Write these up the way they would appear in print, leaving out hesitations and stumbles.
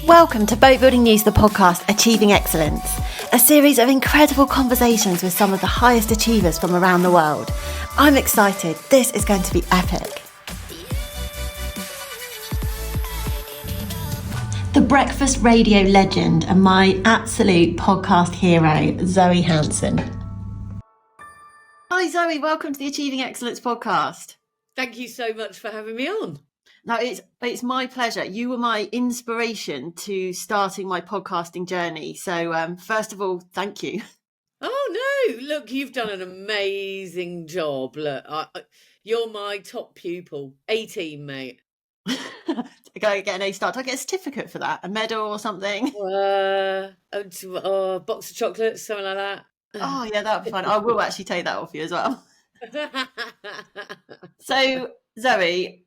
Welcome to Boatbuilding News, the podcast Achieving Excellence, a series of incredible conversations with some of the highest achievers from around the world. I'm excited. This is going to be epic. The breakfast radio legend and my absolute podcast hero, Zoe Hanson. Hi Zoe, welcome to the Achieving Excellence podcast. Thank you so much for having me on. No, it's my pleasure. You were my inspiration to starting my podcasting journey. So first of all, thank you. Oh no, look, you've done an amazing job. Look, you're my top pupil. 18, mate. I gotta get an A star. Do I get a certificate for that? A medal or something? A box of chocolates, something like that. Oh yeah, that'd be fun. I will actually take that off you as well. So Zoe,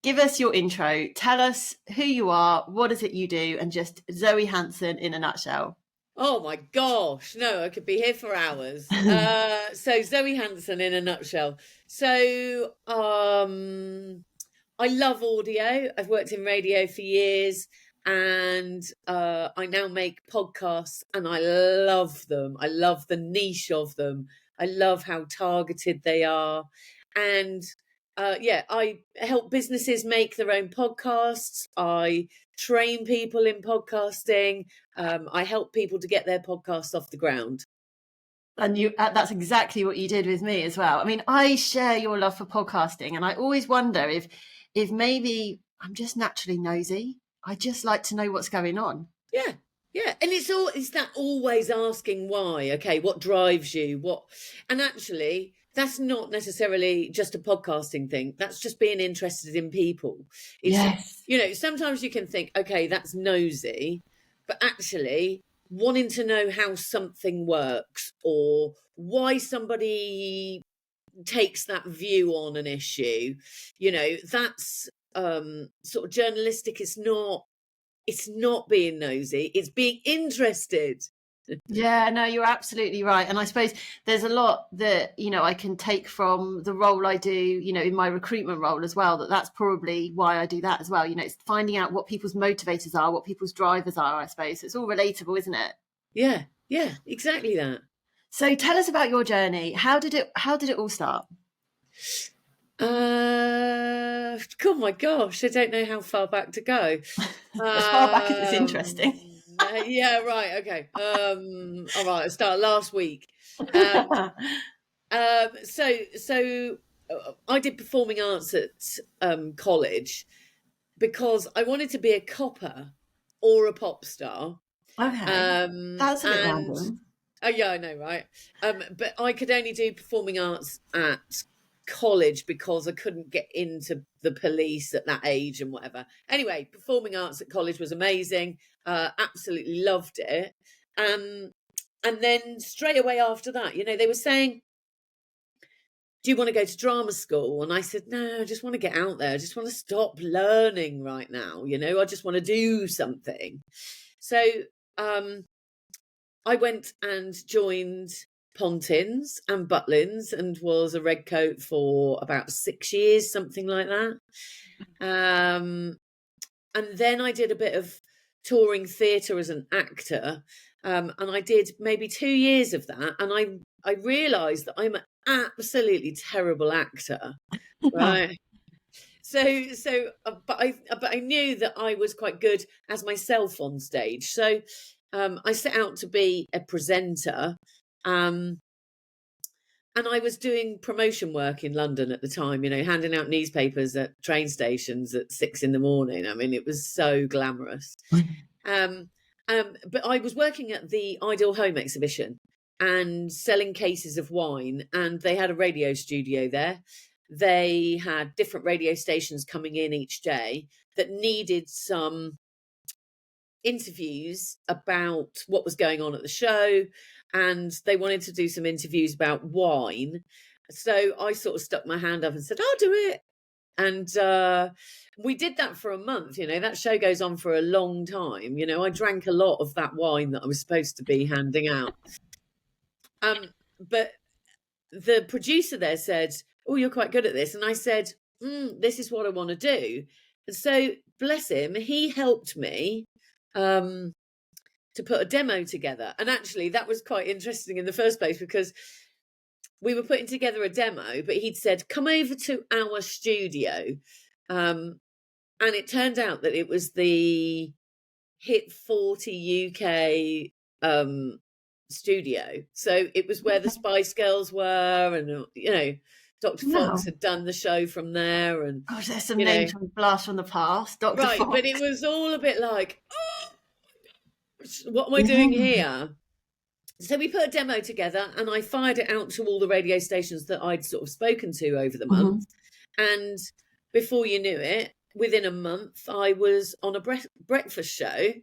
give us your intro. Tell us who you are, what is it you do, and just Zoe Hanson in a nutshell. Oh my gosh, no, I could be here for hours. So Zoe Hanson in a nutshell. So I love audio. I've worked in radio for years, and I now make podcasts, and I love them. I love the niche of them. I love how targeted they are. And I help businesses make their own podcasts. I train people in podcasting. I help people to get their podcasts off the ground. And that's exactly what you did with me as well. I mean, I share your love for podcasting, and I always wonder if maybe I'm just naturally nosy. I just like to know what's going on. Yeah. And it's that always asking why. Okay, what drives you? And actually, that's not necessarily just a podcasting thing. That's just being interested in people. Yes. Sometimes you can think, okay, that's nosy, but actually wanting to know how something works or why somebody takes that view on an issue, that's sort of journalistic. It's not being nosy, it's being interested. Yeah, no, you're absolutely right. And I suppose there's a lot that, I can take from the role I do, in my recruitment role as well, that's probably why I do that as well. It's finding out what people's motivators are, what people's drivers are, I suppose. It's all relatable, isn't it? Yeah, exactly that. So tell us about your journey. How did it all start? Oh my gosh, I don't know how far back to go. As far back as it's interesting. Yeah, right, okay. All right, I started last week. So I did performing arts at college because I wanted to be a copper or a pop star. Okay, that's a bit random. Oh yeah, I know, right? But I could only do performing arts at college because I couldn't get into the police at that age and whatever. Anyway, performing arts at college was amazing. Absolutely loved it. And then straight away after that, they were saying, do you want to go to drama school? And I said, no, I just want to get out there. I just want to stop learning right now. I just want to do something. So I went and joined Pontins and Butlins and was a redcoat for about 6 years, something like that. And then I did a bit of touring theatre as an actor. And I did maybe 2 years of that. And I realised that I'm an absolutely terrible actor. Right. But I knew that I was quite good as myself on stage. So I set out to be a presenter. And I was doing promotion work in London at the time, handing out newspapers at train stations at 6 a.m. I mean, it was so glamorous. But I was working at the Ideal Home exhibition and selling cases of wine, and they had a radio studio there. They had different radio stations coming in each day that needed some interviews about what was going on at the show, and they wanted to do some interviews about wine. So I sort of stuck my hand up and said, I'll do it. And we did that for a month. That show goes on for a long time. I drank a lot of that wine that I was supposed to be handing out. But the producer there said, oh, you're quite good at this. And I said, this is what I want to do. And so bless him, he helped me to put a demo together. And actually, that was quite interesting in the first place, because we were putting together a demo, but he'd said, come over to our studio. And it turned out that it was the Hit 40 UK studio. So it was where the Spice Girls were, and, you know, Dr. Fox had done the show from there. And gosh, there's some names from Blast from the Past. Dr. Right, Fox. but it was all a bit like, oh, what am I doing here? So we put a demo together, and I fired it out to all the radio stations that I'd sort of spoken to over the month. And before you knew it, within a month, I was on a breakfast show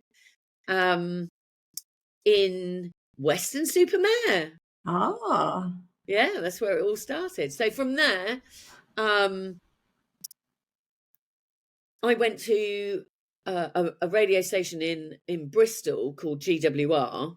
in Weston-super-Mare. Ah. Yeah, that's where it all started. So from there, I went to a radio station in Bristol called GWR.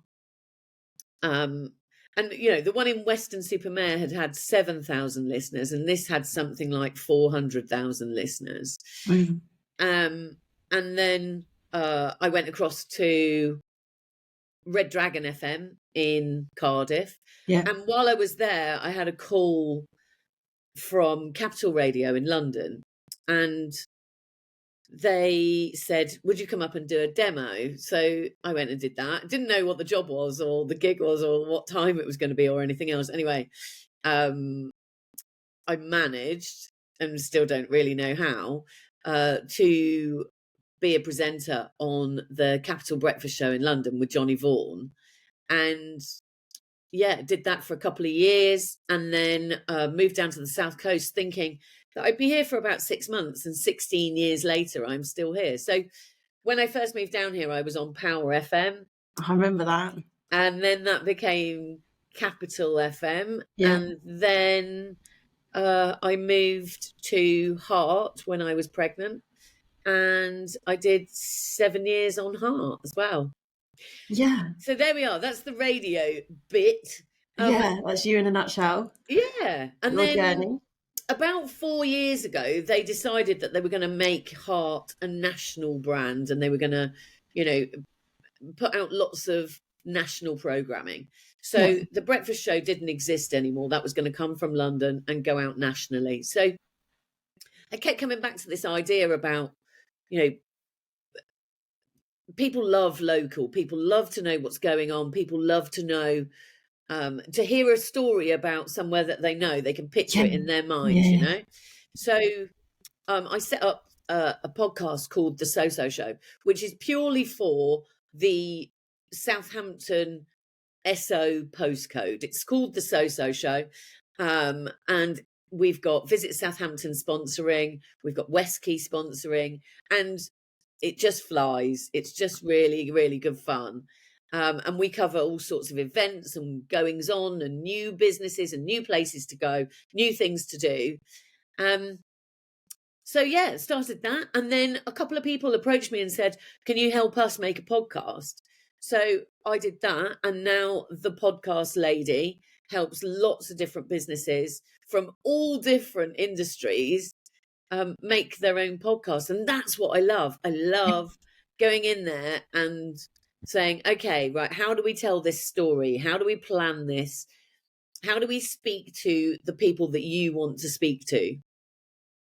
And, you know, the one in Weston-super-Mare had 7,000 listeners, and this had something like 400,000 listeners. And then I went across to Red Dragon FM in Cardiff. And while I was there, I had a call from Capital Radio in London, and they said, would you come up and do a demo? So I went and did that. I didn't know what the job was, or the gig was, or what time it was going to be, or anything else. Anyway, I managed, and still don't really know how, to be a presenter on the Capital Breakfast Show in London with Johnny Vaughan. And yeah, did that for a couple of years, and then moved down to the South Coast thinking that I'd be here for about 6 months, and 16 years later, I'm still here. So when I first moved down here, I was on Power FM. I remember that. And then that became Capital FM. And then I moved to Heart when I was pregnant, and I did 7 years on Heart as well. Yeah. So there we are. That's the radio bit. That's you in a nutshell. Yeah. And Your then journey. About 4 years ago, they decided that they were going to make Heart a national brand, and they were going to, you know, put out lots of national programming. So the breakfast show didn't exist anymore. That was going to come from London and go out nationally. So I kept coming back to this idea about, you know, people love local. People love to know what's going on. People love to know, to hear a story about somewhere that they know. They can picture it in their mind, you know. So I set up a podcast called The So Show, which is purely for the Southampton SO postcode. It's called The So Show. And we've got Visit Southampton sponsoring. We've got West Key sponsoring. And it just flies. It's just really, really good fun. And we cover all sorts of events and goings on, and new businesses and new places to go, new things to do. So yeah, started that. And then a couple of people approached me and said, can you help us make a podcast? So I did that. And now the podcast lady helps lots of different businesses from all different industries make their own podcast. And that's what I love. I love going in there and saying, okay, right, how do we tell this story? How do we plan this? How do we speak to the people that you want to speak to?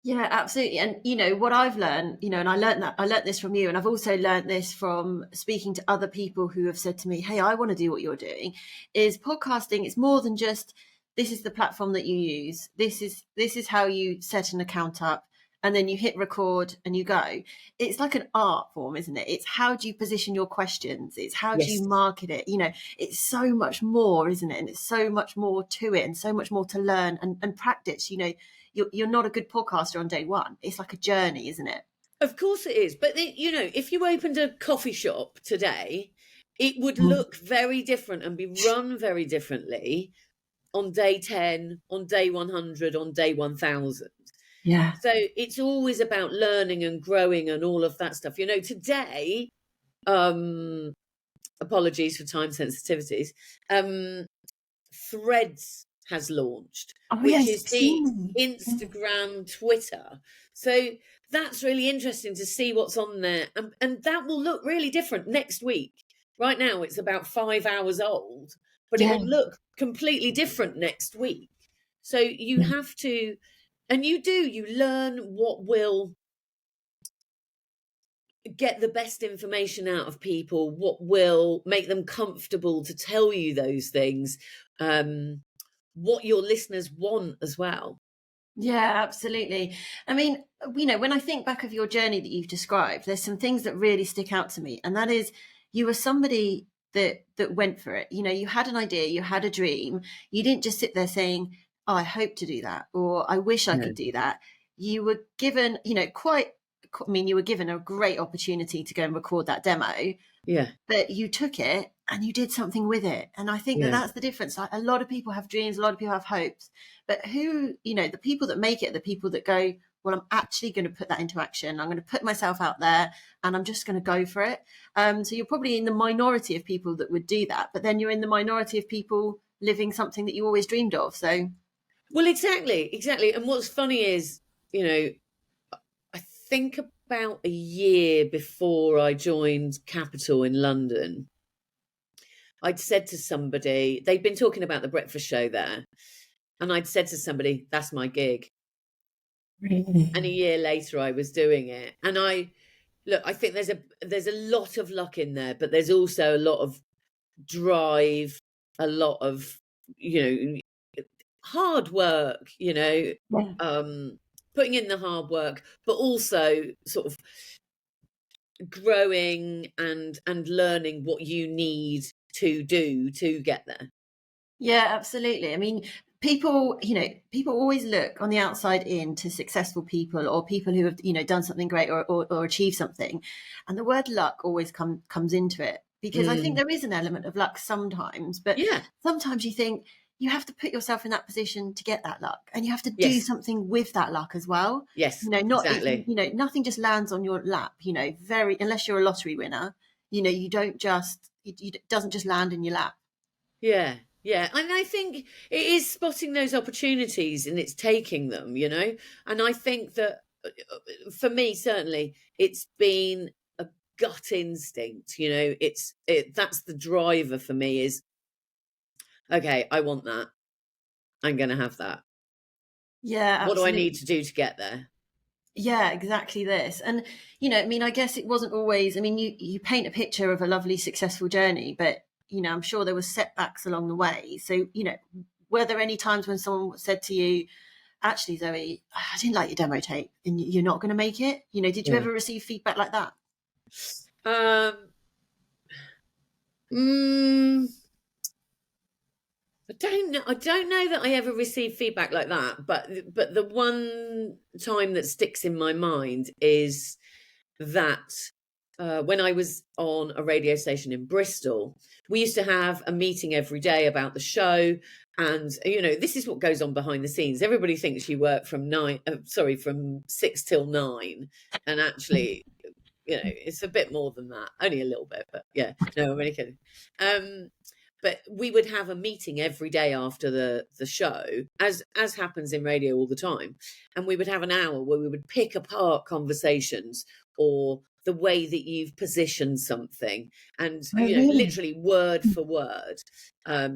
Yeah, absolutely. And, you know, what I've learned, you know, and I learned this from you, and I've also learned this from speaking to other people who have said to me, hey, I want to do what you're doing, is podcasting. It's more than just, this is the platform that you use. This is how you set an account up, and then you hit record and you go. It's like an art form, isn't it? It's how do you position your questions? It's how do you market it? You know, it's so much more, isn't it? And it's so much more to it, and so much more to learn and practice. You know, you're not a good podcaster on day one. It's like a journey, isn't it? Of course it is. But, you know, if you opened a coffee shop today, it would look very different and be run very differently on day 10, on day 100, on day 1000. Yeah. So it's always about learning and growing and all of that stuff. You know, today, apologies for time sensitivities, Threads has launched, Oh which yes, is I've the seen. Instagram, Twitter. So that's really interesting to see what's on there. And that will look really different next week. Right now, it's about 5 hours old, but it Yeah. will look completely different next week. So you have to, and you learn what will get the best information out of people, what will make them comfortable to tell you those things, what your listeners want as well. Yeah, absolutely. I mean, when I think back of your journey that you've described, there's some things that really stick out to me. And that is, you were somebody that went for it. You had an idea, you had a dream. You didn't just sit there saying, "Oh, I hope to do that," or "I wish I could do that." You were given, you were given a great opportunity to go and record that demo. Yeah. But you took it and you did something with it. And I think that that's the difference. Like, a lot of people have dreams, a lot of people have hopes, but the people that make it, the people that go, well, I'm actually going to put that into action. I'm going to put myself out there and I'm just going to go for it. So you're probably in the minority of people that would do that, but then you're in the minority of people living something that you always dreamed of. So, well, exactly. And what's funny is, I think about a year before I joined Capital in London, I'd said to somebody, they'd been talking about the breakfast show there, and I'd said to somebody, that's my gig. And a year later I was doing it. And I think there's a lot of luck in there, but there's also a lot of drive, a lot of, hard work, putting in the hard work, but also sort of growing and learning what you need to do to get there. yeah, absolutely. I mean, people always look on the outside in to successful people or people who have, done something great or achieved something. And the word luck always comes into it, because I think there is an element of luck sometimes, but Yeah. sometimes you think you have to put yourself in that position to get that luck, and you have to do Yes. something with that luck as well. Yes, Exactly. exactly. Nothing just lands on your lap, unless you're a lottery winner, you don't just, it doesn't just land in your lap. Yeah. Yeah. And I think it is spotting those opportunities and it's taking them, And I think that for me, certainly, it's been a gut instinct, that's the driver for me is, okay, I want that. I'm going to have that. Yeah, What do I absolutely. need to do to get there? Yeah, exactly this. And, I guess it wasn't always, you paint a picture of a lovely, successful journey, but, I'm sure there were setbacks along the way. So, were there any times when someone said to you, actually, Zoe, I didn't like your demo tape and you're not going to make it? Did you ever receive feedback like that? Um, I don't know that I ever received feedback like that, but the one time that sticks in my mind is that when I was on a radio station in Bristol, we used to have a meeting every day about the show. And, this is what goes on behind the scenes. Everybody thinks you work from 6 till 9. And actually, it's a bit more than that, only a little bit, but yeah, no, I'm really kidding. But we would have a meeting every day after the show, as happens in radio all the time. And we would have an hour where we would pick apart conversations or the way that you've positioned something and, literally word for word,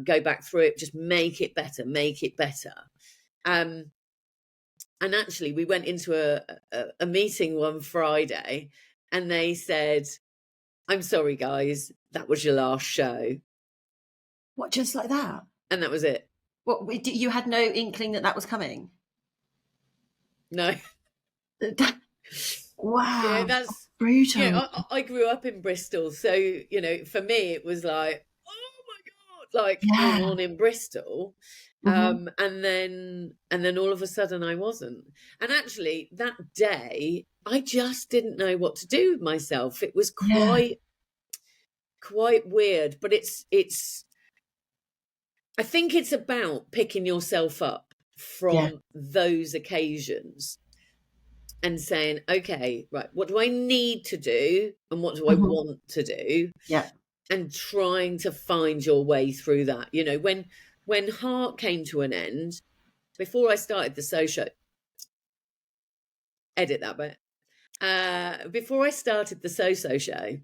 go back through it, just make it better, make it better. And actually, we went into a meeting one Friday and they said, I'm sorry, guys, that was your last show. What, just like that? And that was it. What, you had no inkling that was coming? No. Wow. Yeah, that's brutal. I grew up in Bristol, so for me it was like, oh my god, like you're on in Bristol. And then all of a sudden I wasn't. And actually that day I just didn't know what to do with myself. It was quite weird, but it's I think it's about picking yourself up from those occasions and saying, okay, right, what do I need to do and what do I want to do? Yeah. And trying to find your way through that. when Heart came to an end, before I started the show, edit that bit. Before I started the show,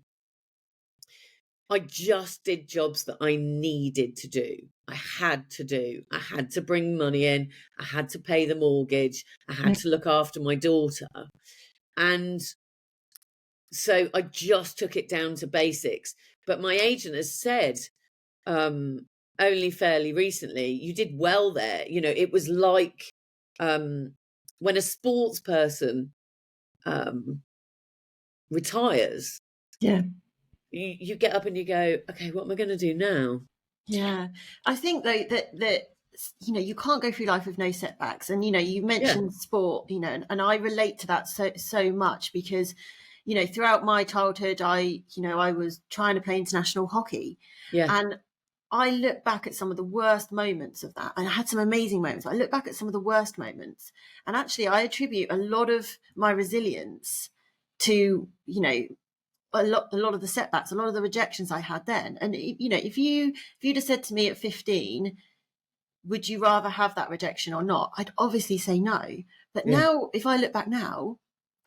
I just did jobs that I needed to do. I had to do. I had to bring money in. I had to pay the mortgage. I had to look after my daughter. And so I just took it down to basics. But my agent has said, only fairly recently, you did well there. You know, it was like when a sports person retires. Yeah. You get up and you go, okay, what am I going to do now? Yeah, I think though that you know, you can't go through life with no setbacks, and you know, you mentioned sport, you know, and I relate to that so much because, you know, throughout my childhood, I was trying to play international hockey, and I look back at some of the worst moments of that, and I had some amazing moments. I look back at some of the worst moments, and actually, I attribute a lot of my resilience to, you know, a lot of the setbacks, a lot of the rejections I had then. And you know, if you'd have said to me at 15, would you rather have that rejection or not, I'd obviously say no. But now, if I look back now,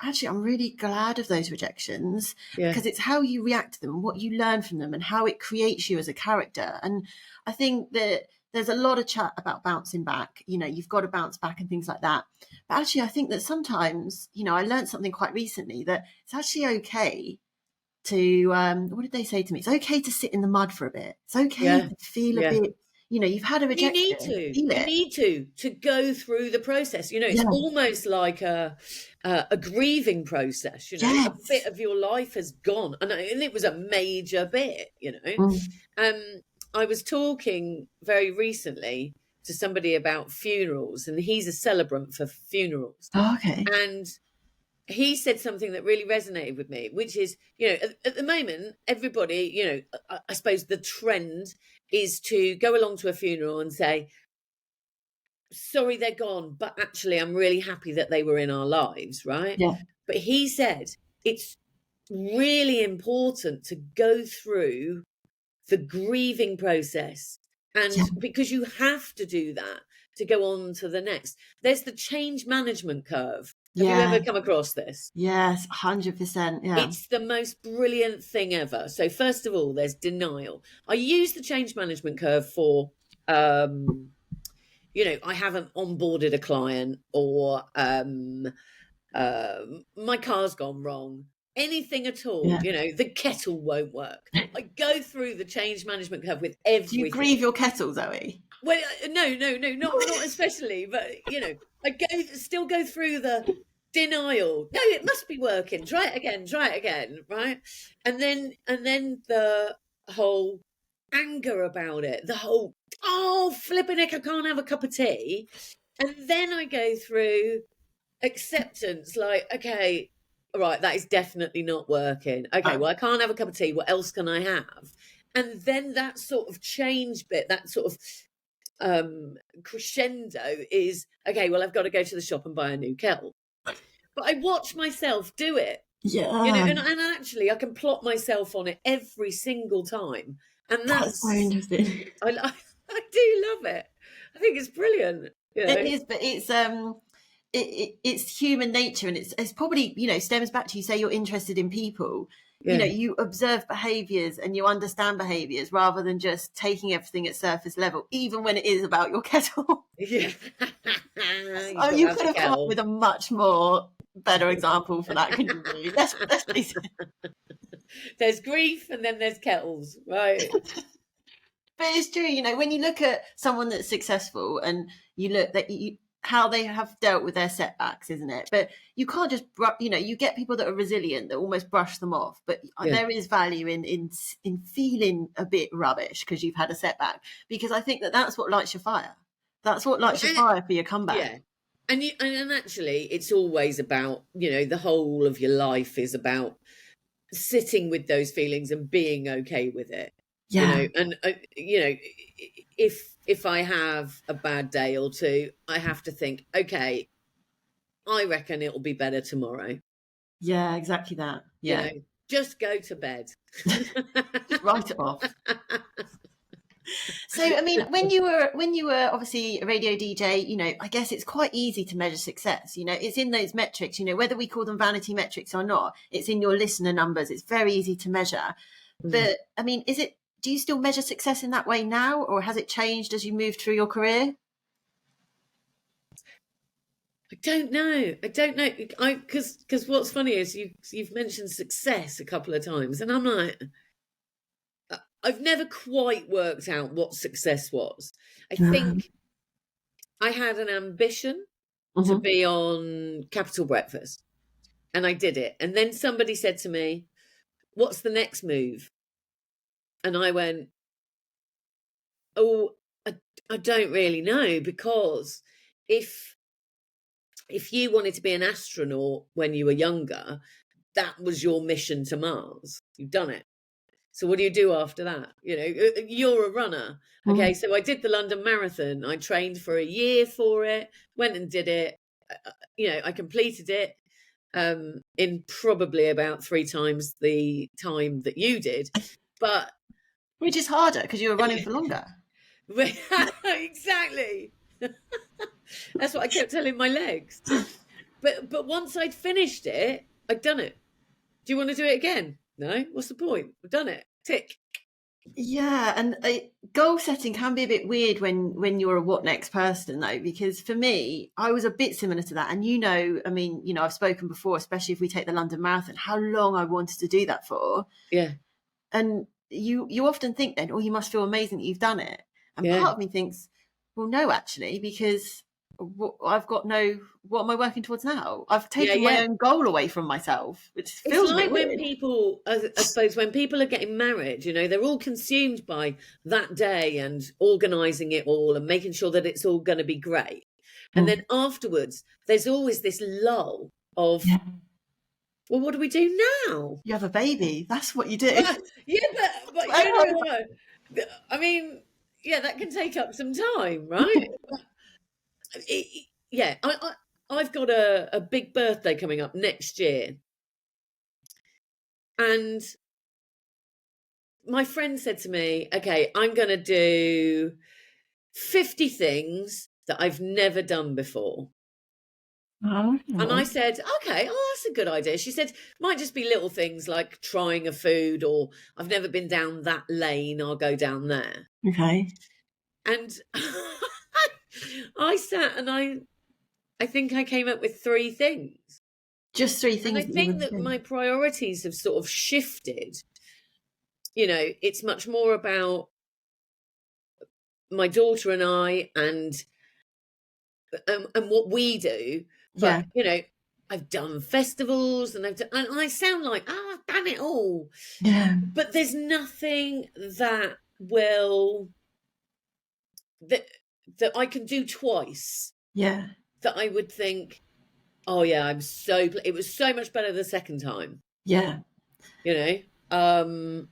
actually I'm really glad of those rejections, because it's how you react to them, what you learn from them, and how it creates you as a character. And I think that there's a lot of chat about bouncing back, you know, you've got to bounce back and things like that. But actually, I think that sometimes, you know, I learned something quite recently, that it's actually okay to what did they say to me? It's okay to sit in the mud for a bit. It's okay to feel a bit, you know, you've had a rejection. You need to go through the process. You know, it's almost like a grieving process. You know, a bit of your life has gone, and it was a major bit. You know, I was talking very recently to somebody about funerals, and he's a celebrant for funerals. Oh, okay. And he said something that really resonated with me, which is, you know, at the moment, everybody, you know, I suppose the trend is to go along to a funeral and say, sorry, they're gone, but actually, I'm really happy that they were in our lives, right? Yeah. But he said it's really important to go through the grieving process. And because you have to do that to go on to the next. There's the change management curve. Have you ever come across this? Yes, 100%. Yeah. It's the most brilliant thing ever. So first of all, there's denial. I use the change management curve for, you know, I haven't onboarded a client, or my car's gone wrong. Anything at all, you know, the kettle won't work. I go through the change management curve with everything. Do you grieve your kettle, Zoe? Well, no, not especially, but you know, I still go through the denial. No, it must be working. Try it again, right? And then the whole anger about it, the whole, oh, flipping heck, I can't have a cup of tea. And then I go through acceptance, like, okay, all right, that is definitely not working. Okay, well, I can't have a cup of tea. What else can I have? And then that sort of change bit, that sort of crescendo is, okay, well, I've got to go to the shop and buy a new kettle. But I watch myself do it. Yeah. You know, and actually I can plot myself on it every single time. And that's so interesting. I do love it. I think it's brilliant. You know? It is, but it's human nature, and it's probably, you know, stems back to, you say you're interested in people. You know, you observe behaviours and you understand behaviours rather than just taking everything at surface level, even when it is about your kettle. Yeah. You could have come up with a much more better example for that, couldn't you? Let's please. There's grief and then there's kettles, right? But it's true, you know, when you look at someone that's successful and you look at how they have dealt with their setbacks, isn't it? But you can't just, you know, you get people that are resilient that almost brush them off. But there is value in feeling a bit rubbish because you've had a setback, because I think that's what lights your fire. That's what lights your fire for your comeback. Yeah. And actually, it's always about, you know, the whole of your life is about sitting with those feelings and being okay with it. Yeah. You know, and you know, if I have a bad day or two, I have to think, okay, I reckon it'll be better tomorrow. Yeah, exactly that. Yeah. You know, just go to bed. Just write it off. So, I mean, when you were obviously a radio DJ, you know, I guess it's quite easy to measure success. You know, it's in those metrics. You know, whether we call them vanity metrics or not, it's in your listener numbers. It's very easy to measure. But I mean, do you still measure success in that way now, or has it changed as you move through your career? I don't know. Because what's funny is you've mentioned success a couple of times, and I'm like, I've never quite worked out what success was. I think I had an ambition to be on Capital Breakfast, and I did it. And then somebody said to me, "What's the next move?" And I went, "Oh, I don't really know, because if you wanted to be an astronaut when you were younger, that was your mission to Mars. You've done it. So what do you do after that? You know, you're a runner." Okay, so I did the London Marathon. I trained for a year for it, went and did it. You know, I completed it in probably about 3 times the time that you did. But which is harder because you were running for longer. Exactly. That's what I kept telling my legs. But once I'd finished it, I'd done it. Do you want to do it again? No? What's the point? I've done it. Tick. Yeah, and goal setting can be a bit weird when you're a what next person, though, because for me, I was a bit similar to that. And, you know, I mean, you know, I've spoken before, especially if we take the London Marathon, how long I wanted to do that for. Yeah. And you often think then, oh, you must feel amazing that you've done it. And part of me thinks, well, no, actually, because I've got what am I working towards now? I've taken my own goal away from myself, which feels it's like weird. when people, I suppose, when people are getting married, you know, they're all consumed by that day and organising it all and making sure that it's all going to be great. And then afterwards, there's always this lull of, well, what do we do now? You have a baby. That's what you do. But you know what? I mean, yeah, that can take up some time, right? I've got a big birthday coming up next year. And my friend said to me, okay, I'm going to do 50 things that I've never done before. And I said, okay, that's a good idea. She said, might just be little things like trying a food, or I've never been down that lane, I'll go down there. Okay. And I sat and I think I came up with 3 things. Just 3 things. And I think that my priorities have sort of shifted. You know, it's much more about my daughter and I and what we do. But, you know, I've done festivals and I sound like, I've done it all. Yeah. But there's nothing that I can do twice. Yeah. That I would think, oh yeah, it was so much better the second time. Yeah. You know,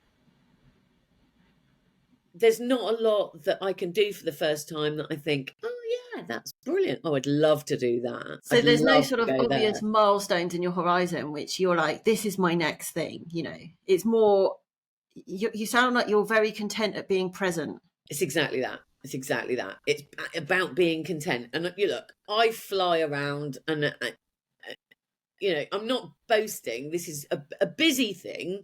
there's not a lot that I can do for the first time that I think, oh yeah, that's brilliant. Oh, I'd love to do that. So there's no sort of obvious milestones in your horizon, which you're like, this is my next thing. You know, it's more, you sound like you're very content at being present. It's exactly that. It's exactly that. It's about being content. And you look, I fly around and, you know, I'm not boasting. This is a busy thing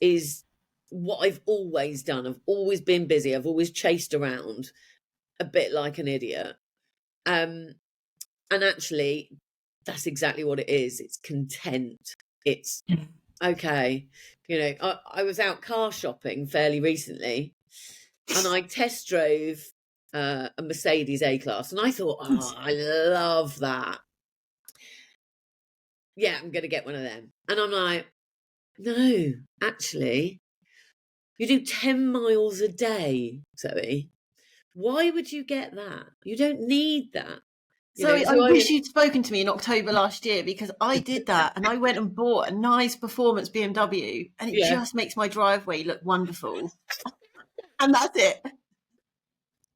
is what I've always done. I've always been busy. I've always chased around a bit like an idiot. And actually, that's exactly what it is. It's content. It's okay. You know, I was out car shopping fairly recently, and I test drove a Mercedes A-Class, and I thought, oh, I love that. Yeah, I'm going to get one of them. And I'm like, no, actually, you do 10 miles a day, Zoe. Why would you get that? You don't need that. So I wish you'd spoken to me in October last year, because I did that and I went and bought a nice performance BMW, and it just makes my driveway look wonderful. And that's it.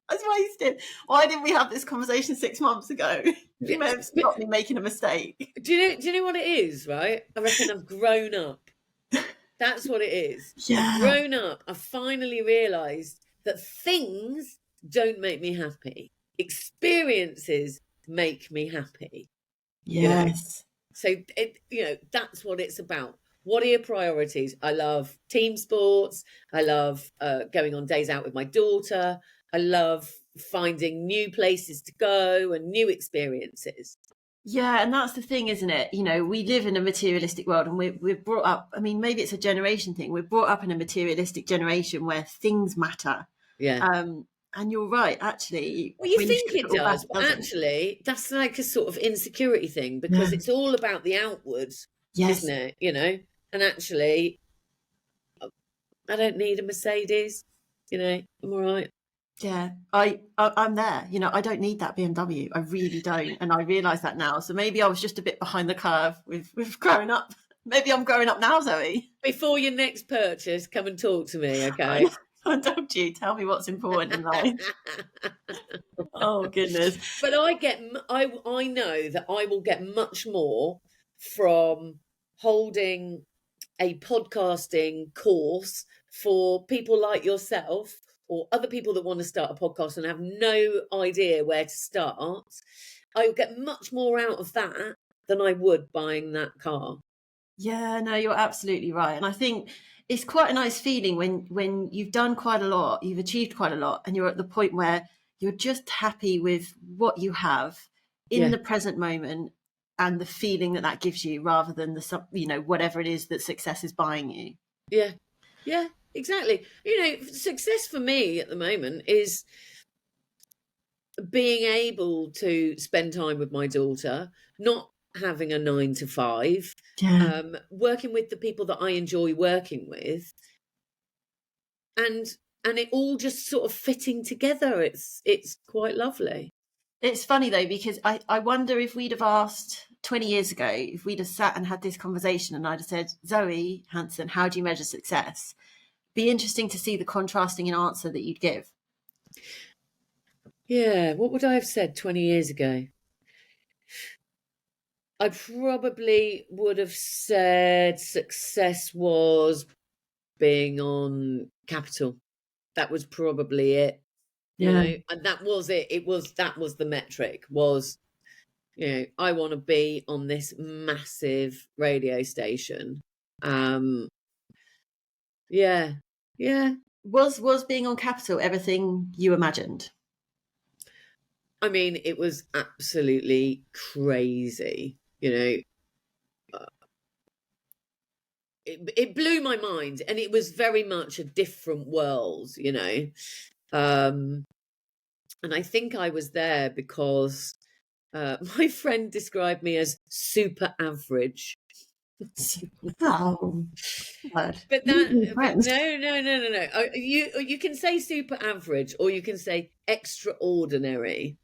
That's wasted. Why didn't we have this conversation 6 months ago? You may have stopped me making a mistake. Do you know what it is, right? I reckon I've grown up. That's what it is. Yeah. I've grown up. I finally realised that things don't make me happy. Experiences make me happy. Yes. So, that's what it's about. What are your priorities? I love team sports. I love going on days out with my daughter. I love finding new places to go and new experiences. Yeah, and that's the thing, isn't it? We live in a materialistic world, and we're brought up. I mean, maybe it's a generation thing. We're brought up in a materialistic generation where things matter. Yeah. And you're right, actually. Well, you when think strip it all back, does, but actually, that's like a sort of insecurity thing, because it's all about the outward, yes, isn't it? And actually, I don't need a Mercedes. I'm all right. yeah, I'm there. I don't need that BMW. I really don't, and I realise that now. So maybe I was just a bit behind the curve with growing up. Maybe I'm growing up now, Zoe. Before your next purchase, come and talk to me, okay? I told you. Tell me what's important in life. Oh goodness! But I know that I will get much more from holding a podcasting course for people like yourself or other people that want to start a podcast and have no idea where to start. I will get much more out of that than I would buying that car. Yeah, no, you're absolutely right. And I think it's quite a nice feeling when you've done quite a lot, you've achieved quite a lot, and you're at the point where you're just happy with what you have in the present moment and the feeling that gives you, rather than whatever it is that success is buying you. Yeah, exactly. Success for me at the moment is being able to spend time with my daughter, not having a 9 to 5, working with the people that I enjoy working with, and it all just sort of fitting together. It's quite lovely. It's funny though, because I wonder if we'd have asked 20 years ago, if we'd have sat and had this conversation and I'd have said, Zoe Hanson, how do you measure success? Be interesting to see the contrasting answer that you'd give. Yeah, what would I have said 20 years ago? I probably would have said success was being on Capital. That was probably it. And that was it. That was the metric, was, I want to be on this massive radio station. Yeah. Was being on Capital everything you imagined? I mean, it was absolutely crazy, It blew my mind, and it was very much a different world, and I think I was there because my friend described me as super average. Oh, God. But no. You can say super average, or you can say extraordinary.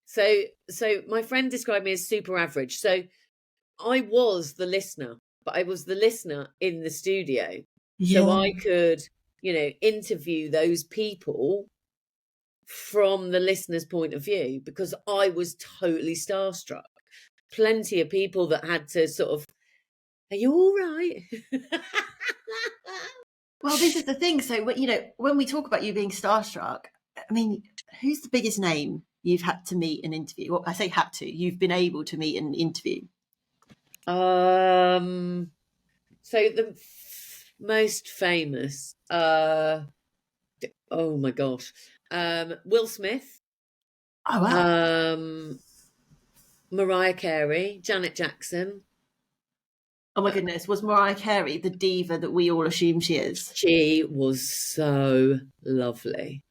So my friend described me as super average. So I was the listener, but I was the listener in the studio. So I could, interview those people from the listener's point of view, because I was totally starstruck. Plenty of people that had to sort of, are you all right? Well, this is the thing. So, when we talk about you being starstruck, I mean, who's the biggest name you've had to meet and interview? Well, I say had to. You've been able to meet and interview. So the most famous, oh my gosh, Will Smith. Oh wow. Mariah Carey, Janet Jackson. Oh my goodness, was Mariah Carey the diva that we all assume she is? She was so lovely.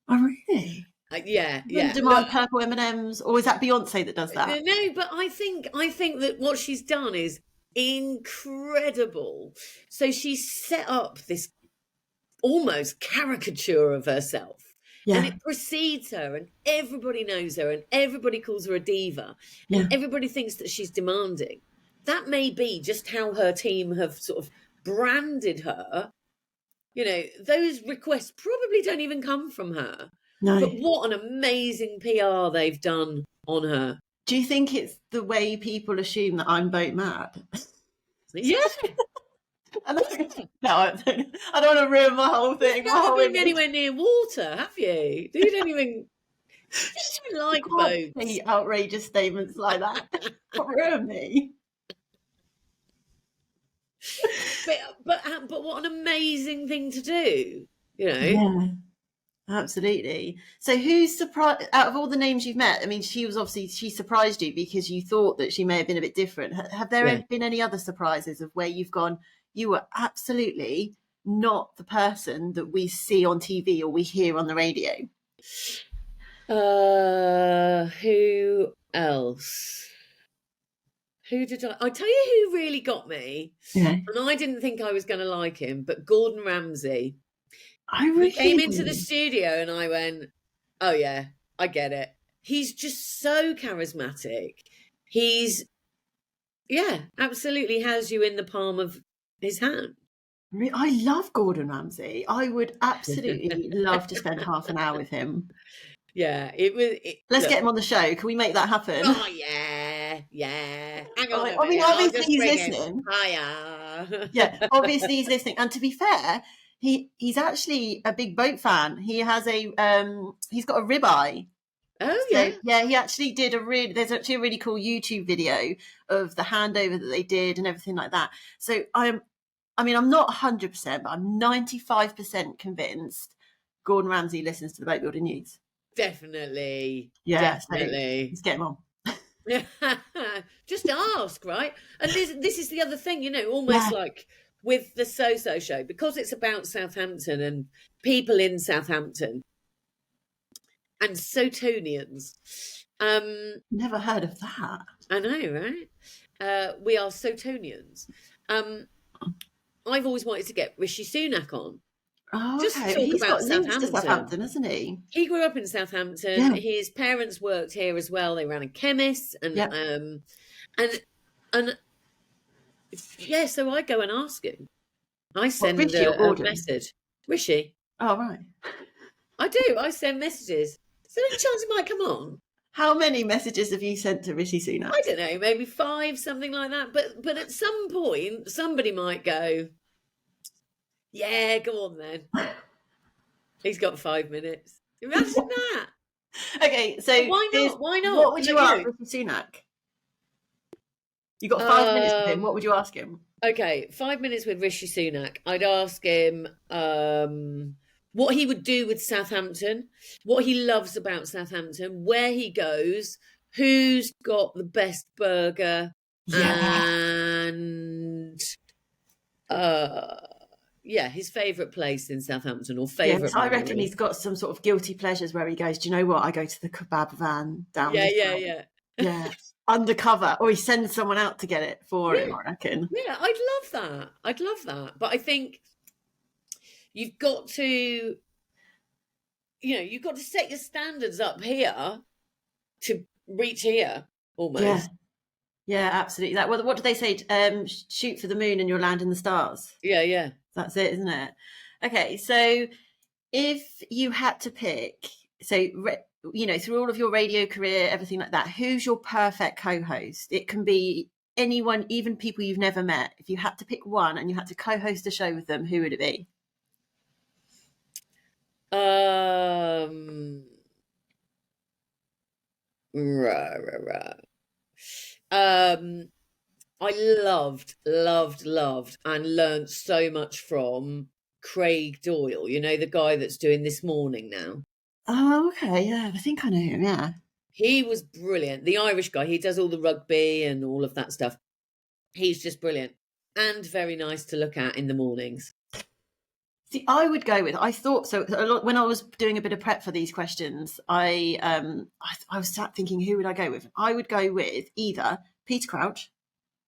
Oh really? Yeah. Demand purple M&Ms, or is that Beyonce that does that? No, but I think that what she's done is incredible. So she set up this almost caricature of herself. And it precedes her, and everybody knows her, and everybody calls her a diva, and everybody thinks that she's demanding. That may be just how her team have sort of branded her. Those requests probably don't even come from her. No. But what an amazing PR they've done on her. Do you think it's the way people assume that I'm boat mad? Yeah. And no, I don't want to ruin my whole thing. You've never been anywhere near water, have you? You don't even like boats. Say outrageous statements like that. Don't ruin me. But what an amazing thing to do, you know? Yeah, absolutely. So who's surprised out of all the names you've met? I mean, she surprised you because you thought that she may have been a bit different. Have there been any other surprises of where you've gone, you were absolutely not the person that we see on TV or we hear on the radio? Who else? Who did I tell you who really got me? Yeah. And I didn't think I was going to like him, but Gordon Ramsay. He came into the studio and I went, oh yeah, I get it. He's just so charismatic. He's, absolutely has you in the palm of his hand. I love Gordon Ramsay. I would absolutely love to spend half an hour with him. Yeah, Let's get him on the show. Can we make that happen? Oh yeah. Hang on. I mean, obviously he's listening. Hiya. Yeah, obviously he's listening. And to be fair, he's actually a big boat fan. He has he's got a ribeye. Oh yeah. So, yeah, he actually did there's actually a really cool YouTube video of the handover that they did and everything like that. So I'm not 100%, but I'm 95% convinced Gordon Ramsay listens to the Boatbuilding News. Definitely. Yeah, definitely. So let's get him on. Just ask, right? And this is the other thing, you know, almost like with the So Show, because it's about Southampton and people in Southampton and Sotonians. Never heard of that. I know, right? We are Sotonians. I've always wanted to get Rishi Sunak on. Oh, just okay. to talk He's about got links to Southampton, hasn't he? He grew up in Southampton. Yeah. His parents worked here as well. They ran a chemist, and so I go and ask him. I send a message. Rishi. Oh, right. I do. I send messages. Is there any chance he might come on? How many messages have you sent to Rishi Sunak? I don't know, maybe 5, something like that. But at some point, somebody might go, yeah, go on then. He's got 5 minutes. Imagine that. Okay, so why not? Why not? What would you ask Rishi Sunak? You got 5 minutes with him. What would you ask him? Okay, 5 minutes with Rishi Sunak. I'd ask him what he would do with Southampton, what he loves about Southampton, where he goes, who's got the best burger, and his favourite place in Southampton or favourite. I reckon he's got some sort of guilty pleasures where he goes, do you know what? I go to the kebab van down. Yeah. Undercover, or he sends someone out to get it for him, I reckon. Yeah, I'd love that. But I think you've got to set your standards up here to reach here almost. Yeah, absolutely. What do they say? Shoot for the moon and you'll land in the stars. Yeah. That's it, isn't it? Okay, so if you had to pick, through all of your radio career, everything like that, who's your perfect co-host? It can be anyone, even people you've never met. If you had to pick one and you had to co-host a show with them, who would it be? I loved and learnt so much from Craig Doyle, you know, the guy that's doing This Morning now. Oh, okay, yeah, I think I know him, yeah. He was brilliant. The Irish guy, he does all the rugby and all of that stuff. He's just brilliant and very nice to look at in the mornings. See, I would go with, I thought so a lot when I was doing a bit of prep for these questions, I was sat thinking, who would I go with? I would go with either Peter Crouch.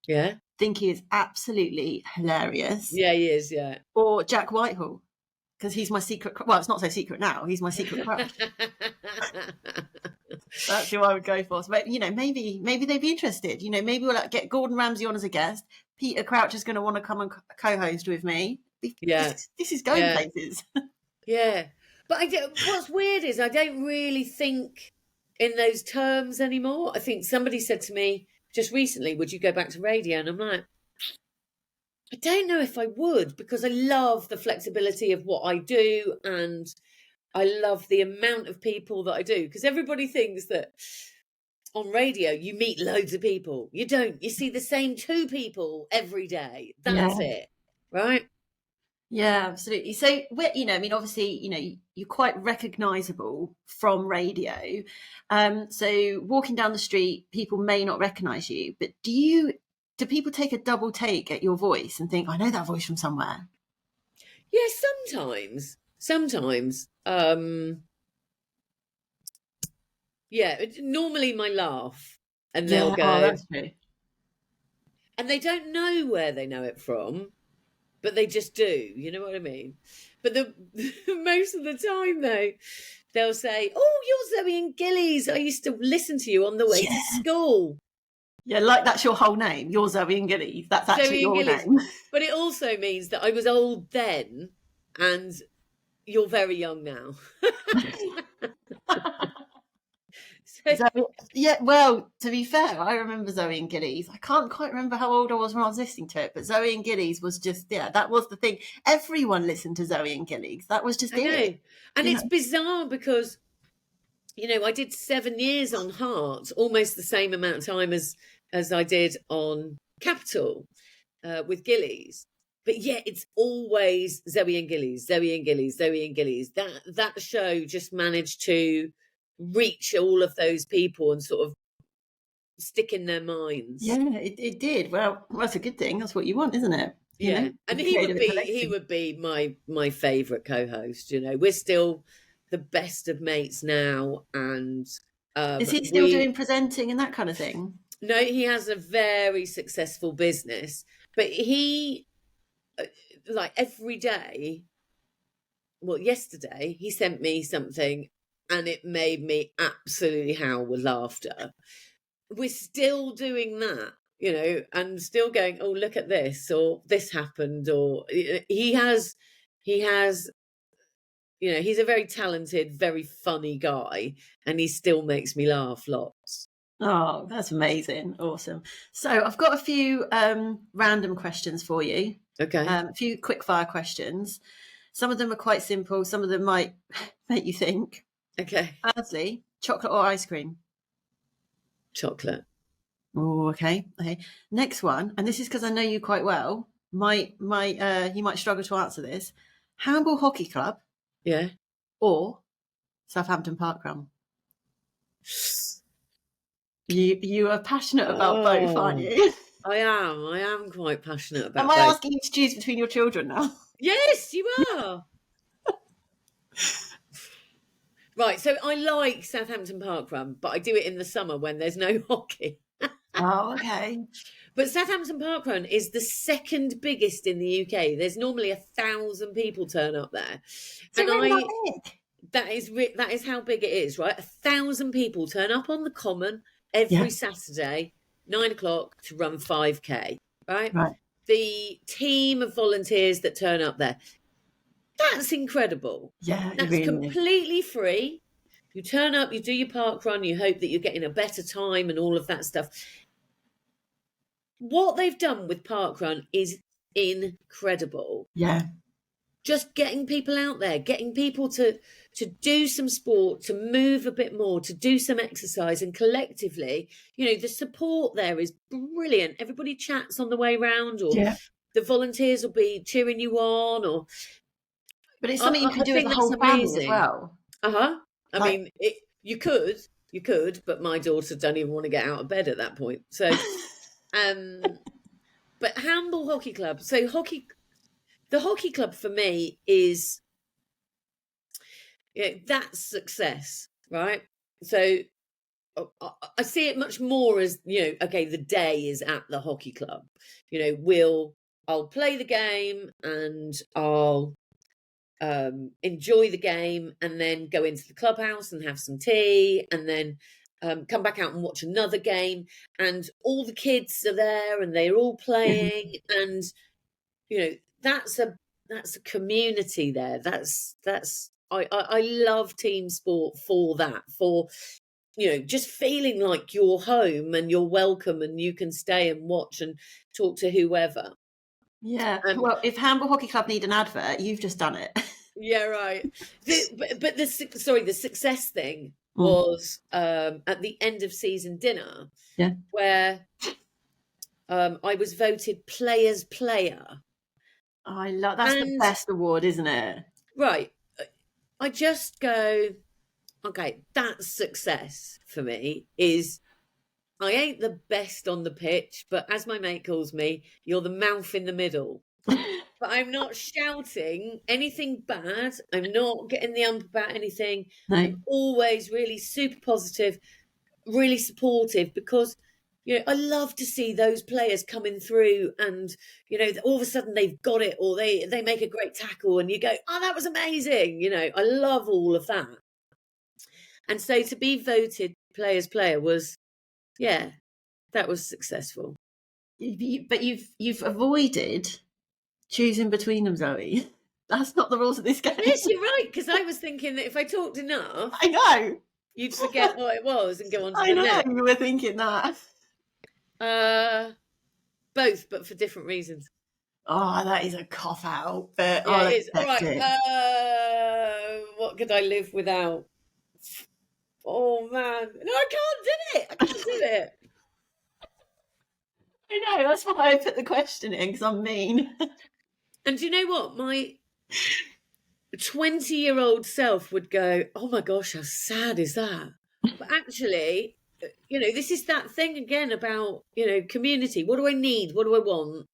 Yeah. Think he is absolutely hilarious. Yeah, he is, yeah. Or Jack Whitehall, because he's my secret, well, it's not so secret now, he's my secret crush. That's who I would go for. So, maybe they'd be interested. Maybe we'll get Gordon Ramsay on as a guest. Peter Crouch is going to want to come and co-host with me. Yeah. This is going places. Yeah. But what's weird is I don't really think in those terms anymore. I think somebody said to me just recently, would you go back to radio? And I'm like, I don't know if I would, because I love the flexibility of what I do, and I love the amount of people that I do, because everybody thinks that on radio you meet loads of people. You don't. You see the same 2 people every day. Yeah. That's it, right? Yeah, absolutely. So, I mean, obviously, you're quite recognizable from radio. So walking down the street, people may not recognize you, but do people take a double take at your voice and think, I know that voice from somewhere? Yeah, sometimes. Yeah, normally my laugh, and they'll Yeah, oh, go, that's true. and they don't know where they know it from, but they just do. You know what I mean? But the most of the time, though, they'll say, "Oh, you're Zoe and Gillies. I used to listen to you on the way to school." Yeah, like that's your whole name. You're Zoe and Gillies. That's actually Zoe and your Gillies. name. But it also means that I was old then, and you're very young now. So, Zoe, yeah, well, to be fair, I remember Zoe and Gillies. I can't quite remember how old I was when I was listening to it, but Zoe and Gillies was just, yeah, that was the thing. Everyone listened to Zoe and Gillies. That was just I know, it. and You it's know? bizarre because I did 7 years on Heart, almost the same amount of time as I did on Capital with Gillies. But yeah, it's always Zoe and Gillies, Zoe and Gillies, Zoe and Gillies. That show just managed to reach all of those people and sort of stick in their minds. Yeah, it did. Well, that's a good thing. That's what you want, isn't it? Yeah, and he would be my favourite co-host. We're still the best of mates now, and Is he still doing presenting and that kind of thing? No, he has a very successful business, but he like every day. Well, yesterday he sent me something, and it made me absolutely howl with laughter. We're still doing that, and still going, oh, look at this, or this happened, or he has, he's a very talented, very funny guy, and he still makes me laugh lots. Oh, that's amazing. Awesome. So I've got a few random questions for you. Okay. A few quick fire questions. Some of them are quite simple. Some of them might make you think. Okay. Firstly, chocolate or ice cream? Chocolate. Oh, okay. Next one, and this is because I know you quite well. You might struggle to answer this. Handball Hockey Club. Yeah. Or Southampton Parkrun? You are passionate about both, aren't you? I am quite passionate about Am I both. asking you to choose between your children now? Yes, you are. Right, so I like Southampton Parkrun, but I do it in the summer when there's no hockey. Oh, okay. But Southampton Parkrun is the second biggest in the UK. There's normally 1,000 people turn up there. So really that big? That is how big it is, right? 1,000 people turn up on the Common every Saturday, 9:00 to run 5K, right? Right. The team of volunteers that turn up there, that's incredible. Yeah, That's really completely free. You turn up, you do your park run, you hope that you're getting a better time and all of that stuff. What they've done with parkrun is incredible. Yeah. Just getting people out there, getting people to do some sport, to move a bit more, to do some exercise, and collectively, the support there is brilliant. Everybody chats on the way round, or the volunteers will be cheering you on, but it's something you can do as a whole family as well. I mean, you could, but my daughter don't even want to get out of bed at that point. So, but Handball Hockey Club. So the hockey club for me is, that's success, right? So I see it much more as, okay, the day is at the hockey club. I'll play the game and I'll enjoy the game, and then go into the clubhouse and have some tea, and then come back out and watch another game, and all the kids are there and they're all playing, and that's a community there. I love team sport for that, for just feeling like you're home and you're welcome and you can stay and watch and talk to whoever. Yeah. Well, if Handball Hockey Club need an advert, you've just done it. Yeah, right. But the success thing Mm. was at the end of season dinner, Yeah. where I was voted player's player. I love that's the And best award, isn't it? right, I just go, okay, that's success for me. Is I ain't the best on the pitch, but as my mate calls me, you're the mouth in the middle. But I'm not shouting anything bad. I'm not getting the ump about anything. No. I'm always really super positive, really supportive, because I love to see those players coming through and all of a sudden they've got it, or they make a great tackle and you go, oh, that was amazing. I love all of that. And so to be voted player's player was, yeah, that was successful. But you've avoided choosing between them, Zoe. That's not the rules of this game. Yes, you're right, because I was thinking that if I talked enough, I know. you'd forget what it was and go on to I the know next. you were thinking that. Both, but for different reasons. Oh, that is a cop out. But Yeah, I'll it is. All accept right. it. What could I live without? Oh man, no, I can't do it. I can't do it. I know. That's why I put the question in, because I'm mean. And do you know what? My 20-year-old self would go, "Oh my gosh, how sad is that?" But actually, this is that thing again about community. What do I need? What do I want?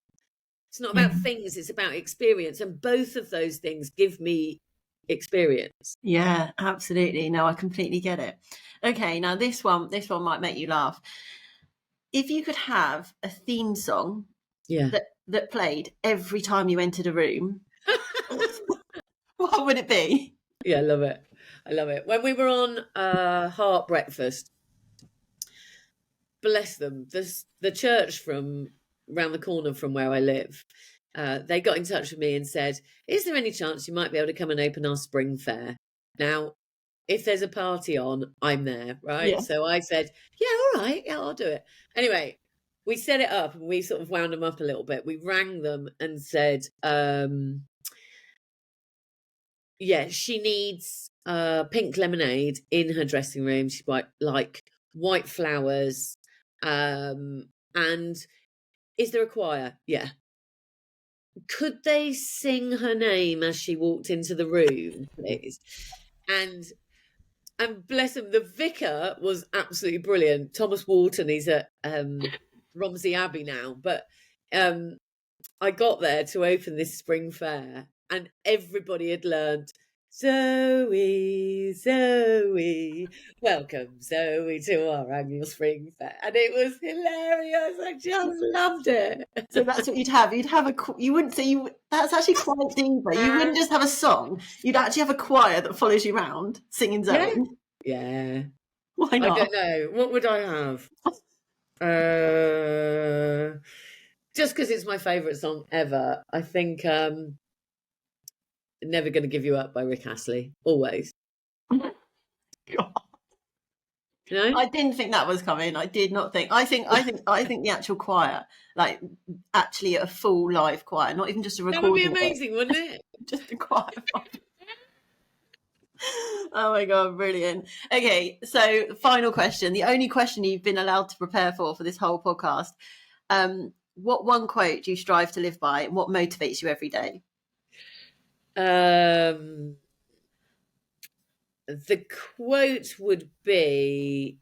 It's not about things, it's about experience. And both of those things give me experience. Yeah, absolutely. No, I completely get it. Okay, now this one might make you laugh. If you could have a theme song that played every time you entered a room, what would it be? Yeah, I love it. I love it. When we were on Heart Breakfast, bless them, the church from around the corner from where I live, they got in touch with me and said, is there any chance you might be able to come and open our spring fair? Now, if there's a party on, I'm there, right? Yeah. So I said, yeah, all right, yeah, I'll do it. Anyway, we set it up and we sort of wound them up a little bit. We rang them and said, yeah, she needs pink lemonade in her dressing room. She's like white flowers. And is there a choir? Yeah. Could they sing her name as she walked into the room, please? And bless him, the vicar was absolutely brilliant. Thomas Wharton, he's at Romsey Abbey now. But I got there to open this spring fair and everybody had learned, Zoe, Zoe, welcome Zoe to our annual spring fair. And it was hilarious. I just loved it. So that's what you'd have. You'd have you wouldn't say that's actually quite deeper. You wouldn't just have a song. You'd actually have a choir that follows you around singing Zoe. Yeah. Why not? I don't know. What would I have? Just because it's my favourite song ever. I think Never Gonna Give You Up by Rick Astley. Always. God. I didn't think that was coming. I did not think. I think the actual choir, like actually a full live choir, not even just a recording. That would be amazing, wouldn't it? Just a choir. Oh my god, brilliant. Okay, so final question, the only question you've been allowed to prepare for this whole podcast. What one quote do you strive to live by, and what motivates you every day? The quote would be,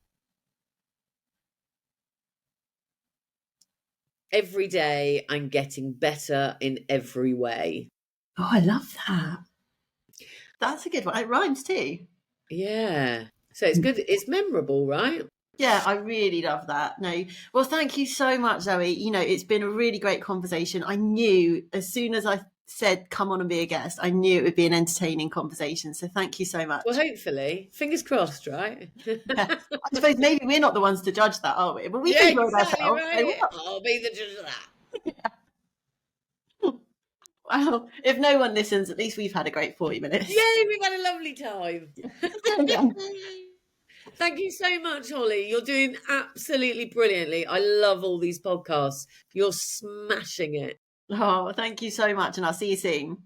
every day I'm getting better in every way. Oh, I love that. That's a good one. It rhymes too. Yeah. So it's good. It's memorable, right? Yeah, I really love that. No, well, thank you so much, Zoe. It's been a really great conversation. I knew as soon as I said come on and be a guest, I knew it would be an entertaining conversation. So thank you so much. Well, hopefully, fingers crossed, right? Yeah. I suppose maybe we're not the ones to judge that, are we? But we can enjoy ourselves. Right. I'll be the judge of that. Yeah. Well, if no one listens, at least we've had a great 40 minutes. Yay, we've had a lovely time. Yeah. Thank you so much, Holly. You're doing absolutely brilliantly. I love all these podcasts. You're smashing it. Oh, thank you so much, and I'll see you soon.